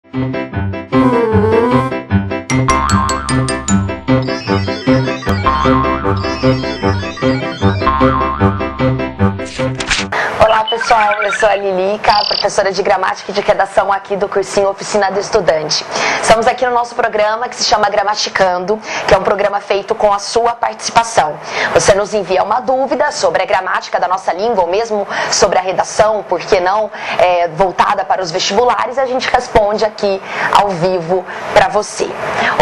Olá pessoal, eu sou a Lilica, professora de gramática e de redação aqui do cursinho Oficina do Estudante. Estamos aqui no nosso programa que se chama Gramaticando, que é um programa feito com a sua participação. Você nos envia uma dúvida sobre a gramática da nossa língua ou mesmo sobre a redação, por que não, voltada para os vestibulares, e a gente responde aqui ao vivo para você.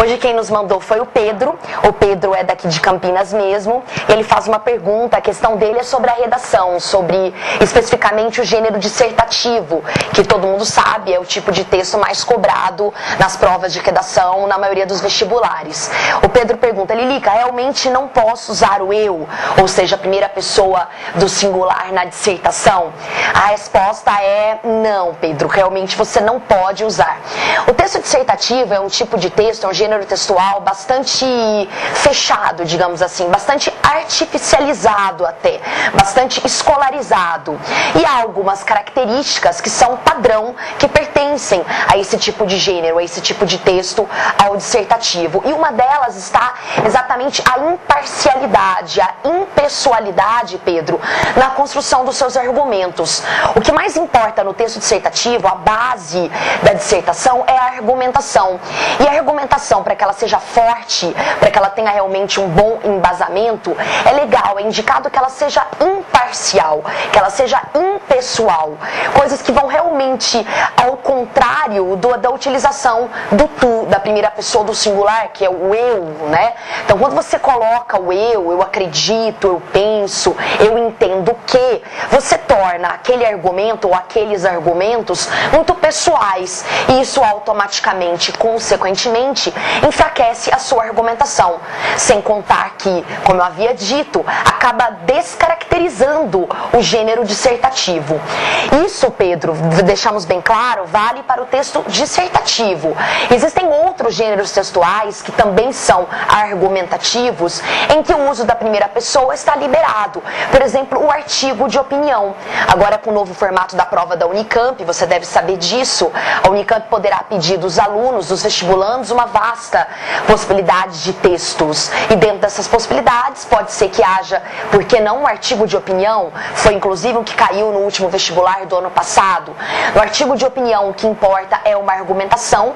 Hoje quem nos mandou foi o Pedro. O Pedro é daqui de Campinas mesmo. Ele faz uma pergunta, a questão dele é sobre a redação, sobre especificamente o gênero dissertativo, que todo mundo sabe é o tipo de texto mais cobrado nas provas de redação na maioria dos vestibulares. O Pedro pergunta: Lilica, realmente não posso usar o eu, ou seja, a primeira pessoa do singular na dissertação? A resposta é não, Pedro, realmente você não pode usar. O texto dissertativo é um tipo de texto, é um gênero textual bastante fechado, digamos assim, bastante artificializado até, bastante escolarizado. E há algumas características que são padrão, que pertencem a esse tipo de gênero, a esse tipo de texto, ao dissertativo. E uma delas está exatamente a imparcialidade, a impessoalidade, Pedro, na construção dos seus argumentos. O que mais importa no texto dissertativo, a base da dissertação, é a argumentação. E a argumentação, para que ela seja forte, para que ela tenha realmente um bom embasamento, é legal, é indicado que ela seja imparcial, que ela seja impessoal. Coisas que vão realmente ao contrário da utilização do tu, da primeira pessoa do singular, que é o eu, né? Então, quando você coloca o eu acredito, eu penso, eu entendo que, você torna aquele argumento ou aqueles argumentos muito pessoais. E isso automaticamente, consequentemente, enfraquece a sua argumentação. Sem contar que, como eu havia dito, acaba descaracterizando o gênero dissertativo. Isso, Pedro, deixamos bem claro, vale para o texto dissertativo. Existem outros gêneros textuais que também são argumentativos, em que o uso da primeira pessoa está liberado. Por exemplo, o artigo de opinião. Agora, com o novo formato da prova da Unicamp, você deve saber disso, a Unicamp poderá pedir dos alunos, dos vestibulandos, uma vasta possibilidade de textos. E dentro dessas possibilidades, pode ser que haja, por que não, um artigo de opinião. Foi inclusive o que caiu no último vestibular do ano passado. No artigo de opinião, o que importa é uma argumentação,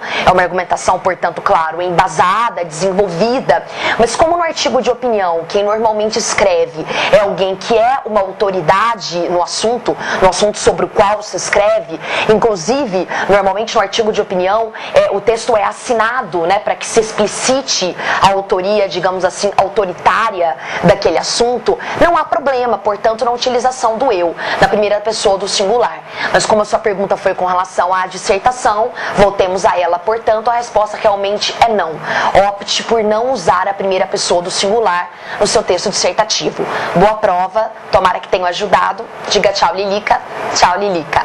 portanto, claro, embasada, desenvolvida, mas como no artigo de opinião, quem normalmente escreve é alguém que é uma autoridade no assunto sobre o qual se escreve, inclusive, normalmente no artigo de opinião, o texto é assinado, né, para que se explicite a autoria, digamos assim, autoritária daquele assunto, não há problema, portanto, na utilização do eu, na primeira pessoa do singular. Mas como a sua pergunta foi com relação à dissertação, voltemos a ela, portanto, a resposta realmente é não. Opte por não usar a primeira pessoa do singular no seu texto dissertativo. Boa prova, tomara que tenha ajudado. Diga tchau, Lilica. Tchau, Lilica.